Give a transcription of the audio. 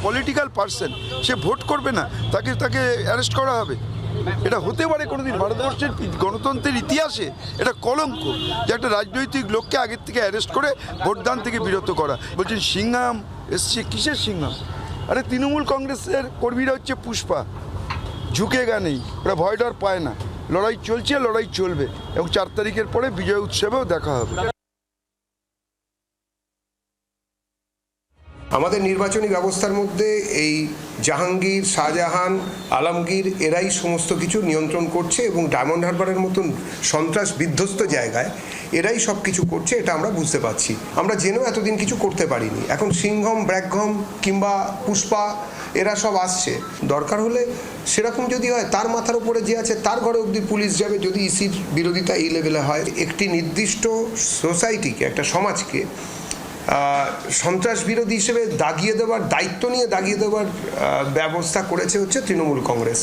Political person, সে vote করবে না, তাকে তাকে অ্যারেস্ট করা হবে? এটা হতে পারে কোনোদিন? ভারতবর্ষের গণতন্ত্রের ইতিহাসে এটা কলঙ্ক যে একটা রাজনৈতিক লোককে আগের থেকে অ্যারেস্ট করে ভোটদান থেকে বিরত করা। বলছেন সিংহাম এসছে, কিসের সিংহাম? আরে তৃণমূল কংগ্রেসের কর্মীরা হচ্ছে পুষ্পা, ঝুঁকেগা নেই, ওরা ভয় ডর পায় না। লড়াই চলছে, লড়াই চলবে, এবং 4 তারিখের পরে বিজয় উৎসবেও দেখা হবে। আমাদের নির্বাচনী ব্যবস্থার মধ্যে এই জাহাঙ্গীর, শাহজাহান, আলমগীর এরাই সমস্ত কিছু নিয়ন্ত্রণ করছে, এবং ডায়মন্ড হারবারের মতন সন্ত্রাস বিধ্বস্ত জায়গায় এরাই সব কিছু করছে, এটা আমরা বুঝতে পারছি। আমরা জেনেও এতদিন কিছু করতে পারিনি। এখন সিংহম, ব্র্যাকঘম কিংবা পুষ্পা এরা সব আসছে। দরকার হলে সেরকম যদি হয়, তার মাথার উপরে যে আছে তার ঘরে অবধি পুলিশ যাবে, যদি ইসির বিরোধিতা এই লেভেলে হয়। একটি নির্দিষ্ট সোসাইটিকে, একটা সমাজকে সন্ত্রাস বিরোধী হিসেবে দাগিয়ে দেওয়ার দায়িত্ব নিয়ে দাগিয়ে দেওয়ার ব্যবস্থা করেছে হচ্ছে তৃণমূল কংগ্রেস।